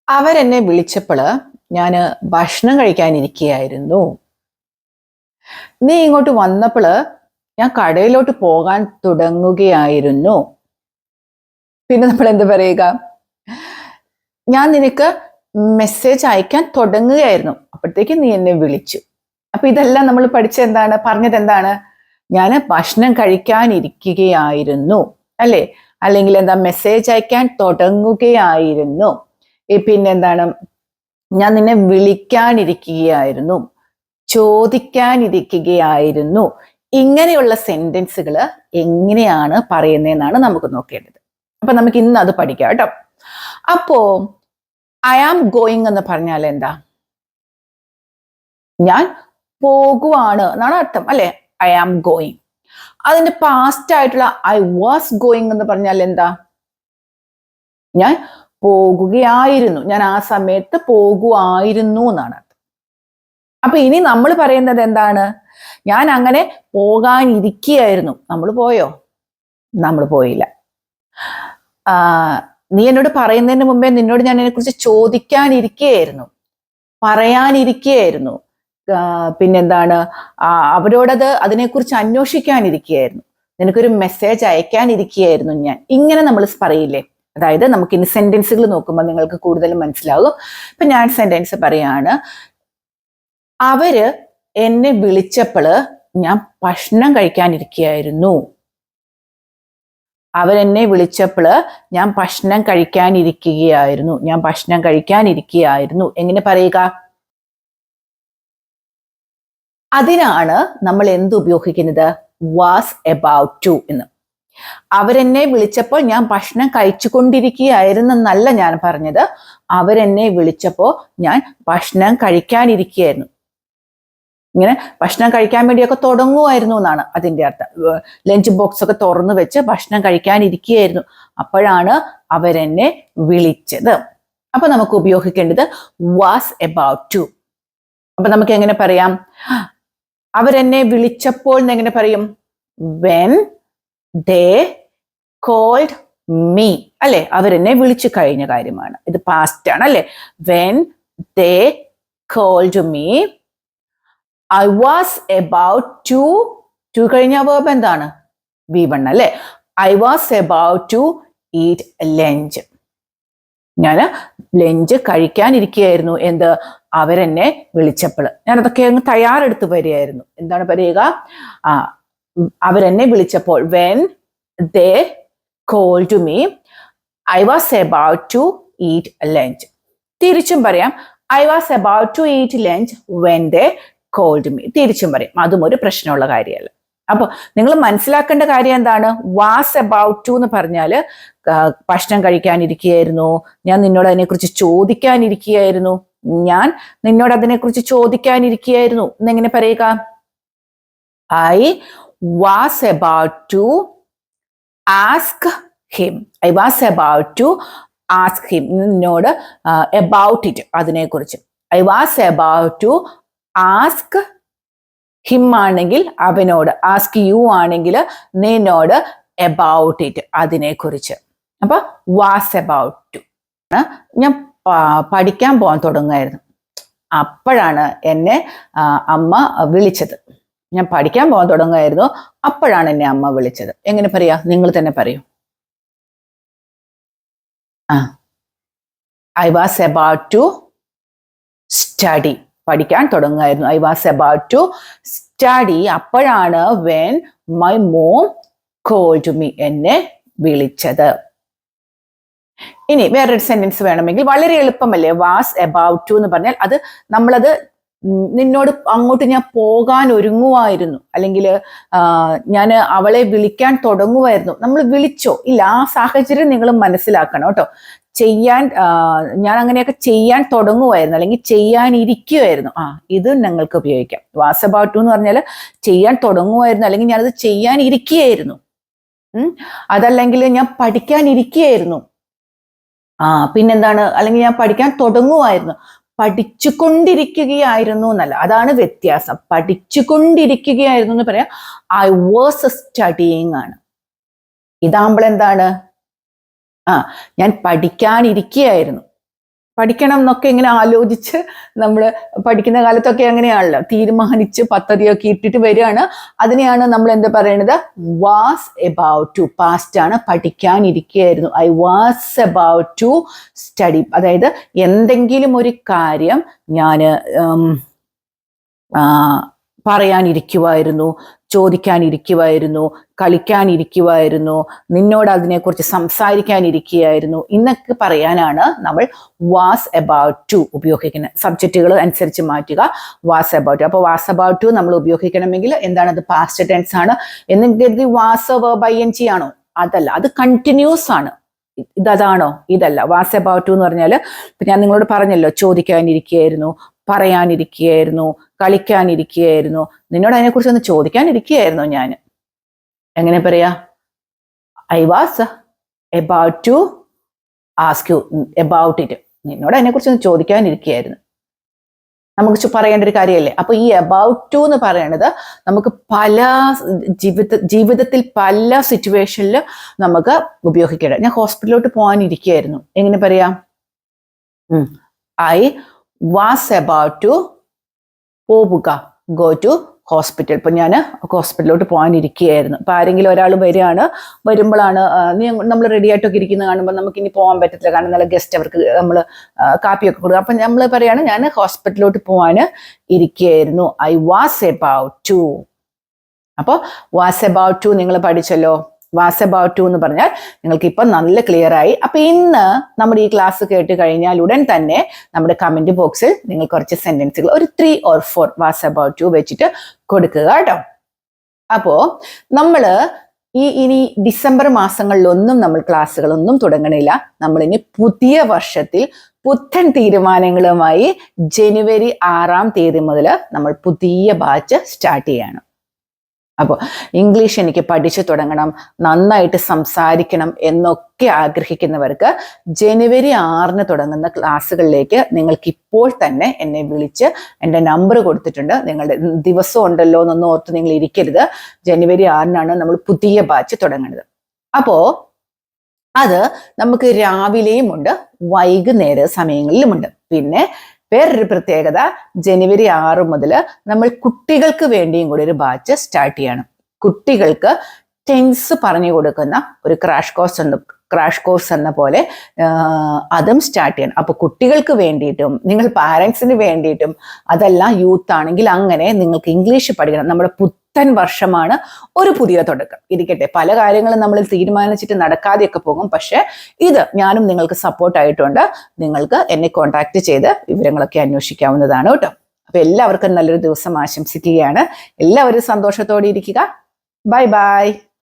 അവരെന്നെ വിളിച്ചപ്പോള് ഞാന് ഭക്ഷണം കഴിക്കാനിരിക്കുകയായിരുന്നു. നീ ഇങ്ങോട്ട് വന്നപ്പോള് ഞാൻ കടയിലോട്ട് പോകാൻ തുടങ്ങുകയായിരുന്നു. പിന്നെ നമ്മൾ എന്ത് പറയുക? ഞാൻ നിനക്ക് മെസ്സേജ് അയക്കാൻ തുടങ്ങുകയായിരുന്നു, അപ്പോഴത്തേക്ക് നീ എന്നെ വിളിച്ചു. അപ്പൊ ഇതെല്ലാം നമ്മൾ പറഞ്ഞത് എന്താണ്? ഞാൻ ഭക്ഷണം കഴിക്കാനിരിക്കുകയായിരുന്നു, അല്ലേ? അല്ലെങ്കിൽ എന്താ, മെസ്സേജ് അയക്കാൻ തുടങ്ങുകയായിരുന്നു. പിന്നെന്താണ്, ഞാൻ നിന്നെ വിളിക്കാനിരിക്കുകയായിരുന്നു, ചോദിക്കാനിരിക്കുകയായിരുന്നു. ഇങ്ങനെയുള്ള സെന്റൻസുകൾ എങ്ങനെയാണ് പറയുന്നതെന്നാണ് നമുക്ക് നോക്കേണ്ടത്. അപ്പൊ നമുക്ക് ഇന്ന് അത് പഠിക്കാം കേട്ടോ. അപ്പോ ഐ ആം ഗോയിങ് എന്ന് പറഞ്ഞാൽ എന്താ? ഞാൻ പോകുവാണ് എന്നാണ് അർത്ഥം, അല്ലെ? I am going. അതിന്റെ പാസ്റ്റ് ആയിട്ടുള്ള ഐ വാസ് ഗോയിങ് എന്ന് പറഞ്ഞാൽ എന്താ? ഞാൻ പോകുകയായിരുന്നു, ഞാൻ ആ സമയത്ത് പോകുമായിരുന്നു എന്നാണ്. അപ്പൊ ഇനി നമ്മൾ പറയുന്നത് എന്താണ്? ഞാൻ അങ്ങനെ പോകാനിരിക്കുകയായിരുന്നു. നമ്മൾ പോയോ? നമ്മൾ പോയില്ല. നീ എന്നോട് പറയുന്നതിന് മുമ്പേ നിന്നോട് ഞാൻ അതിനെക്കുറിച്ച് ചോദിക്കാനിരിക്കുകയായിരുന്നു, പറയാനിരിക്കുകയായിരുന്നു. പിന്നെന്താണ്, അവരോടത് അതിനെക്കുറിച്ച് അന്വേഷിക്കാനിരിക്കുകയായിരുന്നു, നിനക്കൊരു മെസ്സേജ് അയക്കാനിരിക്കുകയായിരുന്നു ഞാൻ. ഇങ്ങനെ നമ്മൾ പറയില്ലേ? അതായത് നമുക്ക് ഇനി സെന്റൻസുകൾ നോക്കുമ്പോൾ നിങ്ങൾക്ക് കൂടുതലും മനസ്സിലാകും. ഇപ്പൊ ഞാൻ സെന്റൻസ് പറയാണ്, അവര് എന്നെ വിളിച്ചപ്പോൾ ഞാൻ ഭക്ഷണം കഴിക്കാനിരിക്കുകയായിരുന്നു. അവരെന്നെ വിളിച്ചപ്പോൾ ഞാൻ ഭക്ഷണം കഴിക്കാനിരിക്കുകയായിരുന്നു, ഞാൻ ഭക്ഷണം കഴിക്കാനിരിക്കുകയായിരുന്നു. എങ്ങനെ പറയുക? അതിനാണ് നമ്മൾ എന്ത് ഉപയോഗിക്കുന്നത്? വാസ് എബൌട്ട് ടു എന്ന്. അവരെന്നെ വിളിച്ചപ്പോൾ ഞാൻ ഭക്ഷണം കഴിച്ചുകൊണ്ടിരിക്കുകയായിരുന്നു എന്നല്ല ഞാൻ പറഞ്ഞത്. അവരെന്നെ വിളിച്ചപ്പോൾ ഞാൻ ഭക്ഷണം കഴിക്കാനിരിക്കുകയായിരുന്നു. ഇങ്ങനെ ഭക്ഷണം കഴിക്കാൻ വേണ്ടിയൊക്കെ തുടങ്ങുമായിരുന്നു എന്നാണ് അതിന്റെ അർത്ഥം. ലഞ്ച് ബോക്സ് ഒക്കെ തുറന്നു വെച്ച് ഭക്ഷണം കഴിക്കാനിരിക്കുകയായിരുന്നു. അപ്പോഴാണ് അവരെന്നെ വിളിച്ചത്. അപ്പൊ നമുക്ക് ഉപയോഗിക്കേണ്ടത് വാസ് എബൌട്ട് ടു. അപ്പൊ നമുക്ക് എങ്ങനെ പറയാം? അവരെന്നെ വിളിച്ചപ്പോൾ എങ്ങനെ പറയും? വെൻ ദേ കോൾഡ് മീ, അല്ലെ? അവരെന്നെ വിളിച്ചു കഴിഞ്ഞ കാര്യമാണ്, ഇത് പാസ്റ്റ് ആണ്, അല്ലെ? When they called me, I was about to കഴിഞ്ഞ വേർബ് എന്താണ്? V1, അല്ലെ? I was about to eat lunch. ഞാൻ ലഞ്ച് കഴിക്കാനിരിക്കുകയായിരുന്നു. എന്ത്? അവരെന്നെ വിളിച്ചപ്പോൾ. ഞാൻ അതൊക്കെ അങ്ങ് തയ്യാറെടുത്ത് വരികയായിരുന്നു. എന്താണ് പറയുക? അവരെന്നെ വിളിച്ചപ്പോൾ, when they called me, I was about to eat lunch. തിരിച്ചും പറയാം, I was about to eat lunch when they called me. തിരിച്ചും പറയും, അതും ഒരു പ്രശ്നമുള്ള കാര്യമല്ല. അപ്പൊ നിങ്ങൾ മനസ്സിലാക്കേണ്ട കാര്യം എന്താണ്? വാസ് എബൌട്ട് ടു എന്ന് പറഞ്ഞാല് ഭക്ഷണം കഴിക്കാനിരിക്കുകയായിരുന്നു, ഞാൻ നിന്നോട് അതിനെക്കുറിച്ച് ചോദിക്കാനിരിക്കുകയായിരുന്നു, ഞാൻ നിന്നോട് അതിനെക്കുറിച്ച് ചോദിക്കാനിരിക്കുകയായിരുന്നു എന്നെങ്ങനെ പറയുക? I was about to ask him. I was about to ask him, നിന്നോട് എബൌട്ട് ഇറ്റ്, അതിനെക്കുറിച്ച്. I was about to ask him ആണെങ്കിൽ അവനോട്, ആസ്ക് യു ആണെങ്കിൽ നിന്നോട്, എബൌട്ട് ഇറ്റ് അതിനെക്കുറിച്ച്. അപ്പൊ വാസ് എബൌട്ട് ടു. ഞാൻ പഠിക്കാൻ പോകാൻ തുടങ്ങുമായിരുന്നു, അപ്പോഴാണ് എന്നെ അമ്മ വിളിച്ചത്. ഞാൻ പഠിക്കാൻ പോകാൻ തുടങ്ങുമായിരുന്നു, അപ്പോഴാണ് എന്നെ അമ്മ വിളിച്ചത്. എങ്ങനെ പറയാ? നിങ്ങൾ തന്നെ പറയൂ. I was about to study, പഠിക്കാൻ തുടങ്ങുമായിരുന്നു. I was about to study, അപ്പോഴാണ് when my mom called me, എന്നെ വിളിച്ചത്. ഇനി വേറൊരു സെന്റൻസ് വേണമെങ്കിൽ, വളരെ എളുപ്പമല്ലേ? വാസ് എബൌട്ട് ടു എന്ന് പറഞ്ഞാൽ അത് നമ്മളത് നിന്നോട് അങ്ങോട്ട് ഞാൻ പോകാൻ ഒരുങ്ങുമായിരുന്നു, അല്ലെങ്കിൽ ഞാൻ അവളെ വിളിക്കാൻ തുടങ്ങുമായിരുന്നു. നമ്മൾ വിളിച്ചോ? ഇല്ല. ആ സാഹചര്യം നിങ്ങൾ മനസ്സിലാക്കണം കേട്ടോ. ഞാൻ അങ്ങനെയൊക്കെ ചെയ്യാൻ തുടങ്ങുമായിരുന്നു, അല്ലെങ്കിൽ ചെയ്യാനിരിക്കുമായിരുന്നു. ഇത് ഞങ്ങൾക്ക് ഉപയോഗിക്കാം. വാസ് എബൌട്ട് ടു എന്ന് പറഞ്ഞാൽ ചെയ്യാൻ തുടങ്ങുമായിരുന്നു, അല്ലെങ്കിൽ ഞാനത് ചെയ്യാനിരിക്കുകയായിരുന്നു. അതല്ലെങ്കിൽ ഞാൻ പഠിക്കാനിരിക്കുകയായിരുന്നു. പിന്നെന്താണ്? അല്ലെങ്കിൽ ഞാൻ പഠിക്കാൻ തുടങ്ങുമായിരുന്നു, പഠിച്ചുകൊണ്ടിരിക്കുകയായിരുന്നു എന്നല്ല, അതാണ് വ്യത്യാസം. പഠിച്ചുകൊണ്ടിരിക്കുകയായിരുന്നു എന്ന് പറയാം, ഐ വാസ് സ്റ്റഡിയിങ് ആണ്. ഇതാകുമ്പോൾ എന്താണ്? ഞാൻ പഠിക്കാനിരിക്കുകയായിരുന്നു, പഠിക്കണം എന്നൊക്കെ ഇങ്ങനെ ആലോചിച്ച് നമ്മൾ പഠിക്കുന്ന കാലത്തൊക്കെ അങ്ങനെയാണല്ലോ, തീരുമാനിച്ച് പദ്ധതിയൊക്കെ ഇട്ടിട്ട് വരികയാണ്. അതിനെയാണ് നമ്മൾ എന്താ പറയണത്, വാസ് എബൌട്ട് ടു. പാസ്റ്റ് ആണ്, പഠിക്കാനിരിക്കുകയായിരുന്നു. I was about to study. അതായത് എന്തെങ്കിലും ഒരു കാര്യം ഞാൻ പറയാനിരിക്കുമായിരുന്നു, ചോദിക്കാനിരിക്കുമായിരുന്നു, കളിക്കാനിരിക്കുമായിരുന്നു, നിന്നോട് അതിനെക്കുറിച്ച് സംസാരിക്കാനിരിക്കുകയായിരുന്നു എന്നൊക്കെ പറയാനാണ് നമ്മൾ വാസ് എബൌട്ട് ടു ഉപയോഗിക്കുന്നത്. സബ്ജക്റ്റുകൾ അനുസരിച്ച് മാറ്റുക, വാസ് എബൌട്ട്. അപ്പോൾ വാസ് എബൌട്ട് ടു നമ്മൾ ഉപയോഗിക്കണമെങ്കിൽ എന്താണ്, അത് പാസ്റ്റ് ടെൻസ് ആണ്. എന്ന് കരുതി വാസ് വെർബ് ing ആണോ? അതല്ല, അത് കണ്ടിന്യൂസ് ആണ്. ഇതാണോ? ഇതല്ല. വാസ് എബൌട്ട് ടു എന്ന് പറഞ്ഞാൽ ഇപ്പം ഞാൻ നിങ്ങളോട് പറഞ്ഞല്ലോ, ചോദിക്കാനിരിക്കുകയായിരുന്നു, പറയാനിരിക്കുകയായിരുന്നു, കളിക്കാനിരിക്കുകയായിരുന്നു, നിന്നോട് അതിനെക്കുറിച്ച് ഒന്ന് ചോദിക്കാനിരിക്കുകയായിരുന്നു ഞാൻ. എങ്ങനെ പറയാ? I was about to ask you about it. നിന്നോട് അതിനെക്കുറിച്ച് ഒന്ന് ചോദിക്കാനിരിക്കുകയായിരുന്നു. നമുക്ക് പറയേണ്ട ഒരു കാര്യമല്ലേ. അപ്പൊ ഈ എബൌട്ട് ടു എന്ന് പറയണത് നമുക്ക് പല ജീവിതത്തിൽ പല സിറ്റുവേഷനിൽ നമുക്ക് ഉപയോഗിക്കണം. ഞാൻ ഹോസ്പിറ്റലിലോട്ട് പോകാനിരിക്കുകയായിരുന്നു. എങ്ങനെ പറയാം? ഐ വാസ് എബൌട്ട് ടു പോവുക, ഗോ ടു ഹോസ്പിറ്റൽ. ഇപ്പൊ ഞാൻ ഹോസ്പിറ്റലിലോട്ട് പോകാനിരിക്കുകയായിരുന്നു. ഇപ്പൊ ആരെങ്കിലും ഒരാൾ വരുമ്പോഴാണ് നമ്മൾ റെഡി ആയിട്ടൊക്കെ ഇരിക്കുന്നത് കാണുമ്പോൾ നമുക്ക് ഇനി പോകാൻ പറ്റത്തില്ല, കാരണം നല്ല ഗസ്റ്റ് അവർക്ക് നമ്മൾ കാപ്പിയൊക്കെ കൊടുക്കുക. അപ്പൊ നമ്മൾ പറയാണ്, ഞാൻ ഹോസ്പിറ്റലിലോട്ട് പോകാൻ ഇരിക്കുകയായിരുന്നു. I was about to. അപ്പോൾ വാസ് എബൌട്ട് ടു നിങ്ങൾ പഠിച്ചല്ലോ. വാസ് എബൌട്ട് ടു എന്ന് പറഞ്ഞാൽ നിങ്ങൾക്ക് ഇപ്പം നല്ല ക്ലിയർ ആയി. അപ്പൊ ഇന്ന് നമ്മുടെ ഈ ക്ലാസ് കേട്ട് കഴിഞ്ഞാൽ ഉടൻ തന്നെ നമ്മുടെ കമന്റ് ബോക്സിൽ നിങ്ങൾ കുറച്ച് സെന്റൻസുകൾ ഒരു 3 or 4 വാസ് എബൌട്ട് ടു വെച്ചിട്ട് കൊടുക്കുക കേട്ടോ. അപ്പോ നമ്മള് ഇനി ഡിസംബർ മാസങ്ങളിലൊന്നും നമ്മൾ ക്ലാസ്സുകളൊന്നും തുടങ്ങണില്ല. നമ്മളിനി പുതിയ വർഷത്തിൽ പുത്തൻ തീരുമാനങ്ങളുമായി ജനുവരി 6-ാം തീയതി മുതൽ നമ്മൾ പുതിയ ബാച്ച് സ്റ്റാർട്ട് ചെയ്യണം. അപ്പോൾ ഇംഗ്ലീഷ് എനിക്ക് പഠിച്ചു തുടങ്ങണം, നന്നായിട്ട് സംസാരിക്കണം എന്നൊക്കെ ആഗ്രഹിക്കുന്നവർക്ക് ജനുവരി 6-ന് തുടങ്ങുന്ന ക്ലാസ്സുകളിലേക്ക് നിങ്ങൾക്ക് ഇപ്പോൾ തന്നെ എന്നെ വിളിച്ച്, എൻ്റെ നമ്പർ കൊടുത്തിട്ടുണ്ട്, നിങ്ങളുടെ ദിവസം ഉണ്ടല്ലോ എന്നൊന്നും ഓർത്ത് നിങ്ങൾ ഇരിക്കരുത്. ജനുവരി 6-നാണ് നമ്മൾ പുതിയ ബാച്ച് തുടങ്ങുന്നത്. അപ്പോൾ അത് നമുക്ക് രാവിലെയും ഉണ്ട്, വൈകുന്നേര സമയങ്ങളിലുമുണ്ട്. പിന്നെ വേറൊരു പ്രത്യേകത, ജനുവരി 6 മുതൽ നമ്മൾ കുട്ടികൾക്ക് വേണ്ടിയും കൂടി ഒരു ബാച്ച് സ്റ്റാർട്ട് ചെയ്യണം. കുട്ടികൾക്ക് ടെൻസ് പറഞ്ഞു കൊടുക്കുന്ന ഒരു ക്രാഷ് കോഴ്സ് എന്ന പോലെ അതും സ്റ്റാർട്ട് ചെയ്യണം. അപ്പൊ കുട്ടികൾക്ക് വേണ്ടിയിട്ടും നിങ്ങൾ പാരൻസിന് വേണ്ടിയിട്ടും, അതല്ല യൂത്ത് ആണെങ്കിൽ അങ്ങനെ നിങ്ങൾക്ക് ഇംഗ്ലീഷ് പഠിക്കണം. നമ്മുടെ പുത്തൻ വർഷമാണ്, ഒരു പുതിയ തുടക്കം. ഇരിക്കട്ടെ, പല കാര്യങ്ങളും നമ്മൾ തീരുമാനിച്ചിട്ട് നടക്കാതെയൊക്കെ പോകും. പക്ഷെ ഇത് ഞാനും നിങ്ങൾക്ക് സപ്പോർട്ടായിട്ടുണ്ട്. നിങ്ങൾക്ക് എന്നെ കോൺടാക്ട് ചെയ്ത് വിവരങ്ങളൊക്കെ അന്വേഷിക്കാവുന്നതാണ് കേട്ടോ. അപ്പൊ എല്ലാവർക്കും നല്ലൊരു ദിവസം ആശംസിക്കുകയാണ്. എല്ലാവരും സന്തോഷത്തോടെ ഇരിക്കുക. Bye bye.